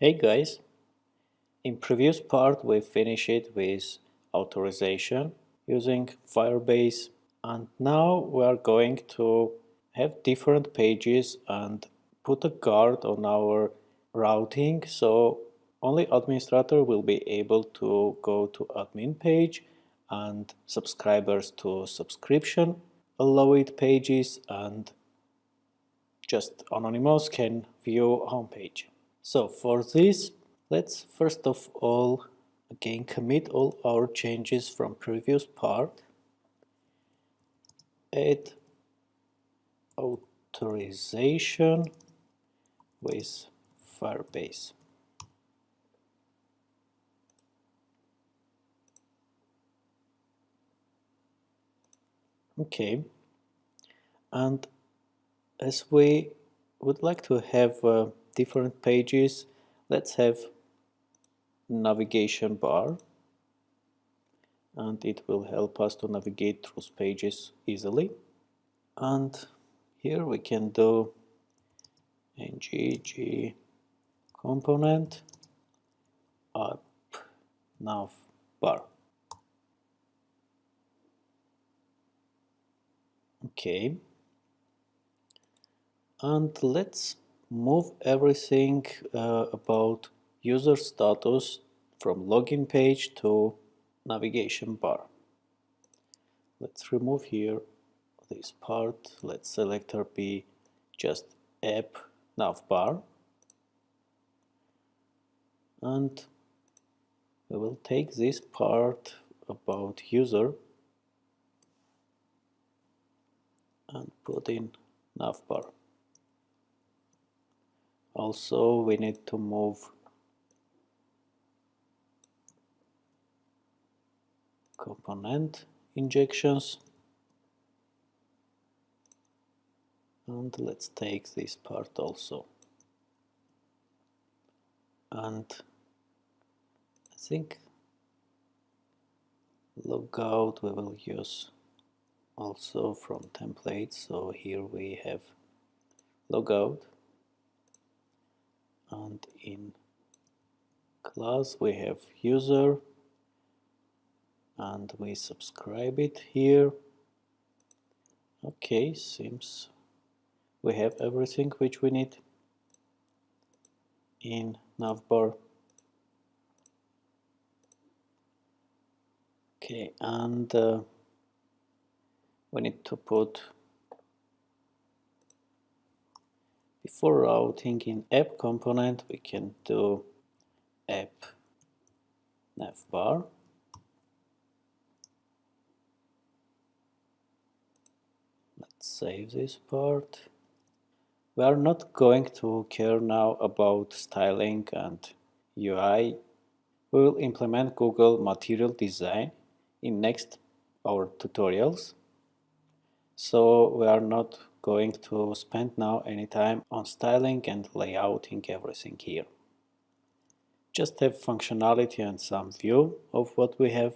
Hey guys, in previous part we finished with authorization using Firebase, and now we are going to have different pages and put a guard on our routing, so only administrator will be able to go to admin page and subscribers to subscription allowed pages, and just anonymous can view homepage. So for this, let's first of all again commit all our changes from previous part. Add authorization with Firebase. Okay, and as we would like to have different pages, let's have navigation bar, and it will help us to navigate through pages easily. And here we can do ngg component up nav bar. Okay, and let's move everything about user status from login page to navigation bar. Let's remove here this part. Let selector be just app navbar, and we will take this part about user and put in navbar. Also, we need to move component injections, and let's take this part also. And I think logout we will use also from templates. So here we have logout, and in class we have user, and we subscribe it here. Okay, seems we have everything which we need in navbar. Okay, and we need to put before routing in app component, we can do app navbar. Let's save this part. We are not going to care now about styling and UI. We will implement Google Material Design in next our tutorials. So we are not going to spend now any time on styling and layouting everything here. Just have functionality and some view of what we have.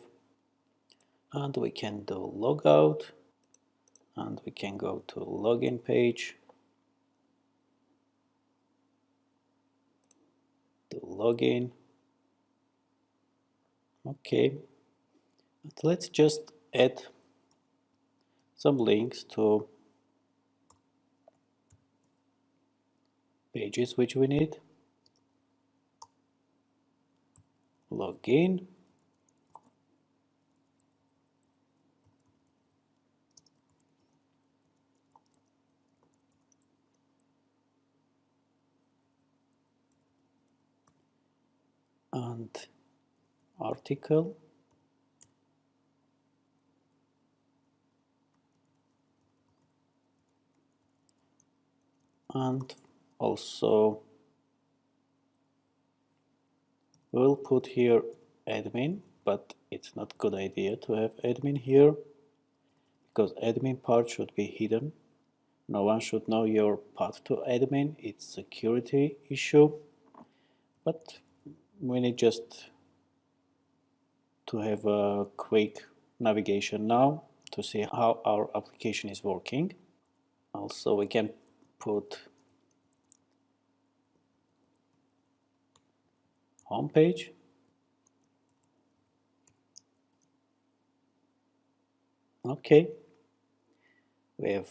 And we can do logout, and we can go to login page, do login. Okay, but let's just add some links to pages which we need. Login. And article. And also we'll put here admin, but it's not a good idea to have admin here because admin part should be hidden. No one should know your path to admin. It's a security issue, but we need just to have a quick navigation now to see how our application is working. Also, we can put home page. Okay, we have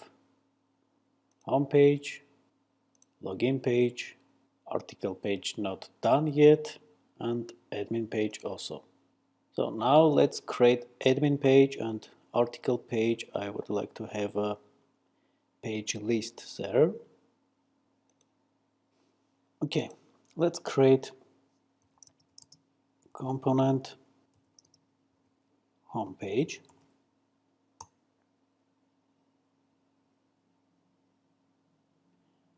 home page, login page, article page not done yet, and admin page also. So now let's create admin page and article page. I would like to have a page list there. Okay, let's create component home page.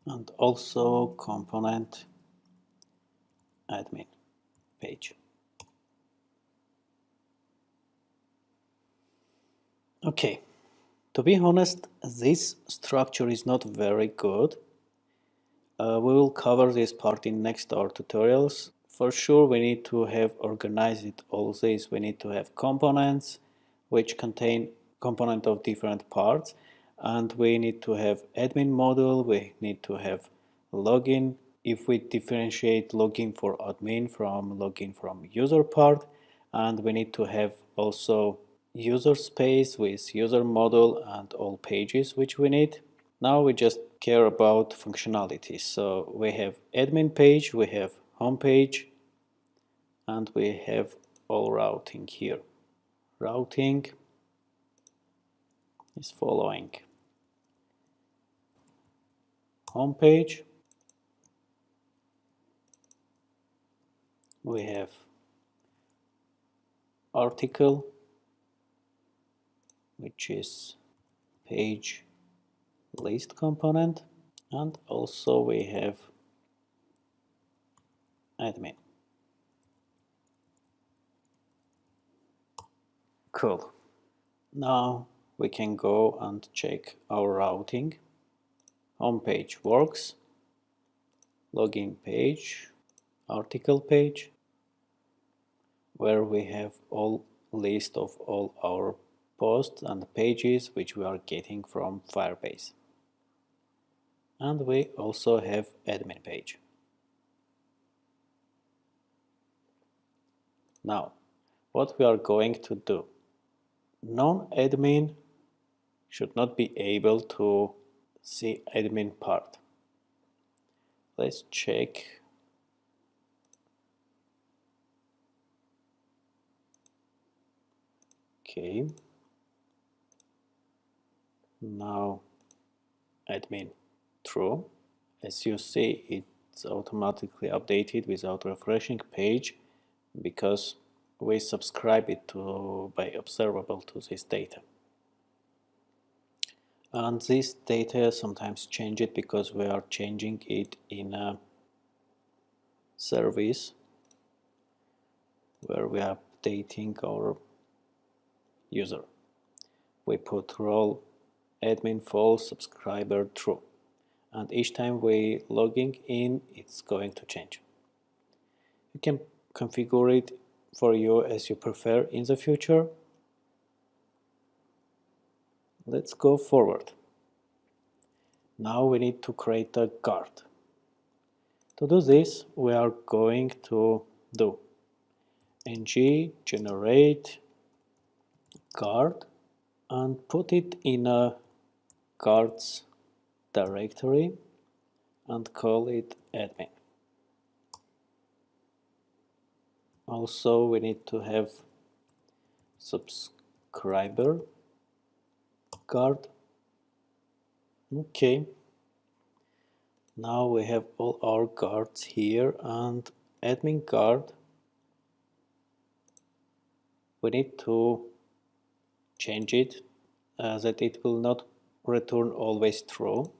And also component admin page. Okay, to be honest, this structure is not very good. We will cover this part in next our tutorials. For sure, we need to have organized all this. We need to have components which contain component of different parts, and we need to have admin module. We need to have login. If we differentiate login for admin from login from user part, and we need to have also user space with user model and all pages which we need. Now we just care about functionality. So we have admin page, we have home page, and we have all routing here. Routing is following. Home page, we have article, which is page list component, and also we have admin. Cool. Now we can go and check our routing. Home page works, login page, article page, where we have all list of all our posts and pages which we are getting from Firebase. And we also have admin page. Now, what we are going to do? Non-admin should not be able to see admin part. Let's check. Okay. Now admin true. As you see, it's automatically updated without refreshing page because we subscribe it to by observable to this data. And this data sometimes change it because we are changing it in a service where we are updating our user. We put role admin false, subscriber true, and each time we logging in it's going to change. You can configure it for you as you prefer in the future. Let's go forward. Now we need to create a guard. To do this, we are going to do ng generate guard and put it in a guards directory and call it admin. Also, we need to have subscriber guard. Okay. Now we have all our guards here and admin guard. We need to change it that it will not return always true.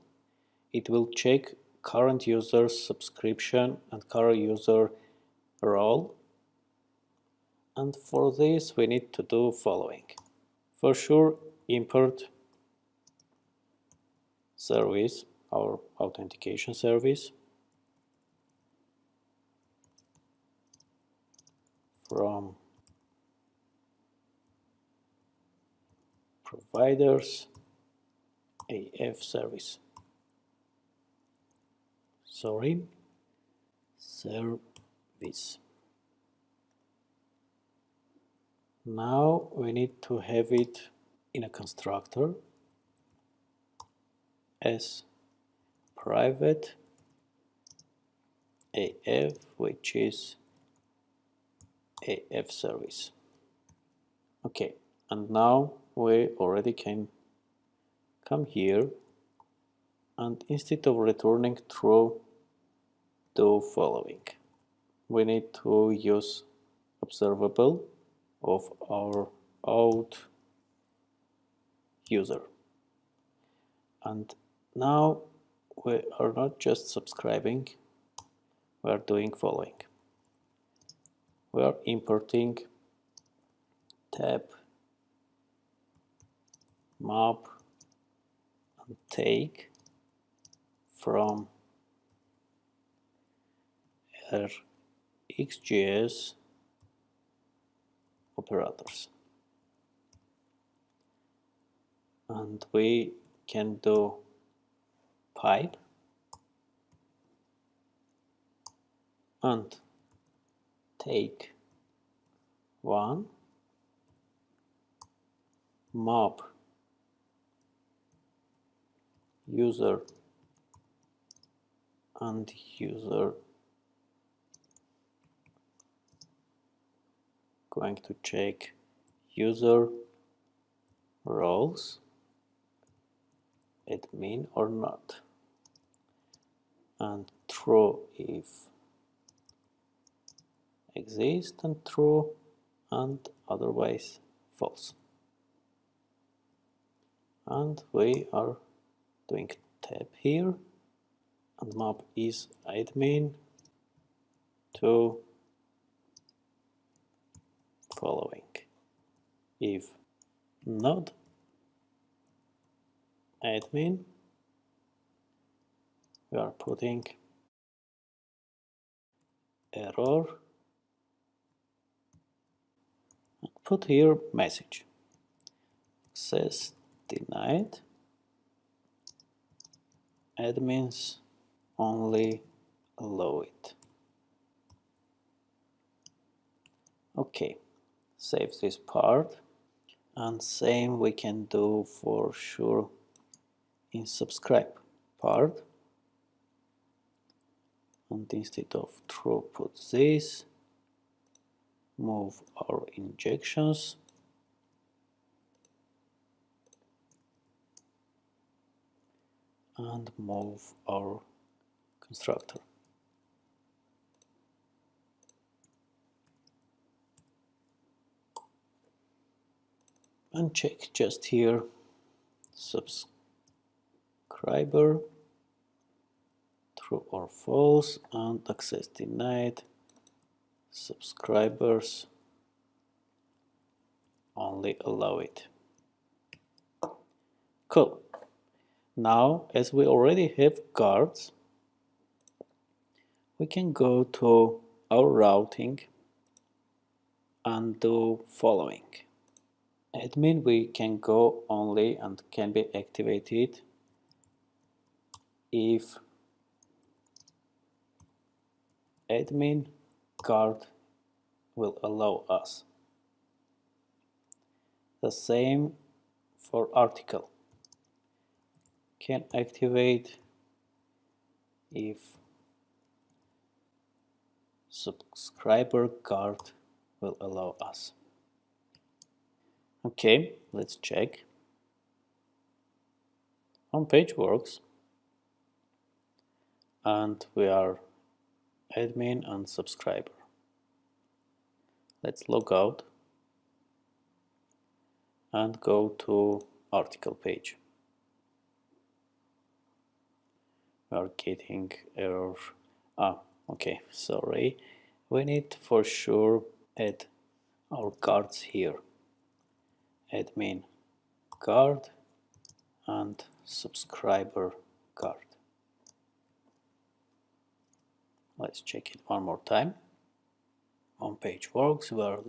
It will check current user subscription and current user role. And for this we need to do following. For sure, import service, our authentication service from providers AF service. Sorry, service. Now we need to have it in a constructor as private AF, which is AF service. Okay, and now we already can come here, and instead of returning true, do following. We need to use observable of our auth user. And now we are not just subscribing, we are doing following. We are importing tab, map, and take from our XJS operators. And we can do pipe and take one, map user and user, going to check user roles admin or not, and true if exist, and true, and otherwise false. And we are doing tab here, and map is admin to following. If not admin, we are putting error, put here message access denied, admins only allow it. Okay, save this part, and same we can do for sure in subscribe part, and instead of true put this, move our injections and move our constructor. And check just here subscriber true or false, and access denied, subscribers only allow it. Cool. Now, as we already have guards, we can go to our routing and do following. Admin we can go only and can be activated if admin guard will allow us. The same for article. Can activate if subscriber guard will allow us. Okay, let's check. Homepage works, and we are admin and subscriber. Let's log out and go to article page. We are getting error. Okay, sorry. We need for sure add our guards here. Admin guard and subscriber guard. Let's check it one more time. Homepage works, we are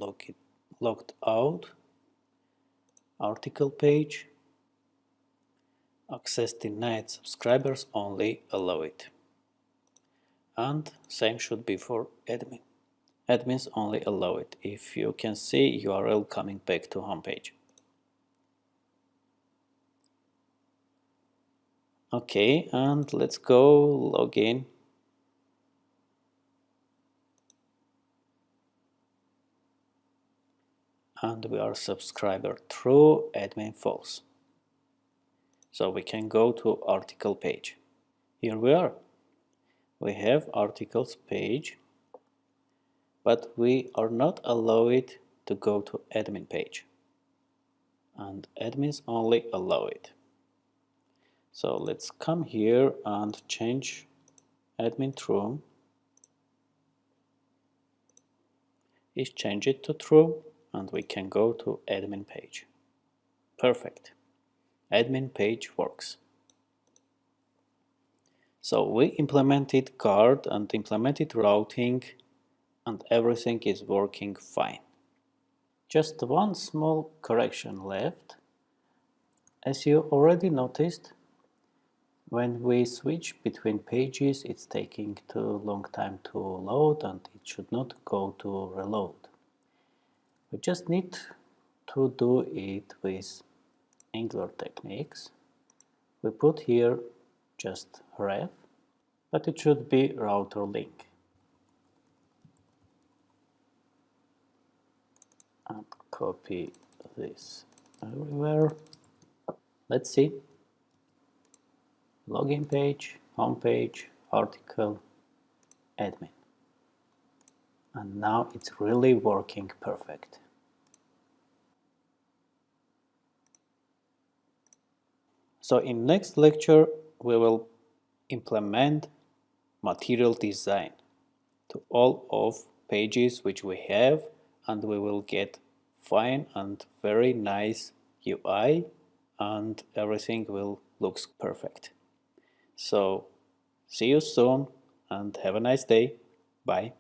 logged out. Article page. Access denied, subscribers only allow it. And same should be for admin. Admins only allow it. If you can see URL coming back to homepage. Okay, and let's go log in. And we are subscriber through admin false. So we can go to article page. Here we are. We have articles page, but we are not allowed to go to admin page. And admins only allow it. So let's come here and change admin true. Is change it to true, and we can go to admin page. Perfect. Admin page works. So we implemented card and implemented routing, and everything is working fine. Just one small correction left. As you already noticed, when we switch between pages, it's taking too long time to load and it should not go to reload. We just need to do it with Angular techniques. We put here just ref, but it should be router link. And copy this everywhere. Let's see. Login page, home page, article, admin. And now it's really working perfect. So in next lecture we will implement material design to all of pages which we have, and we will get fine and very nice UI and everything will look perfect. So see you soon and have a nice day. Bye.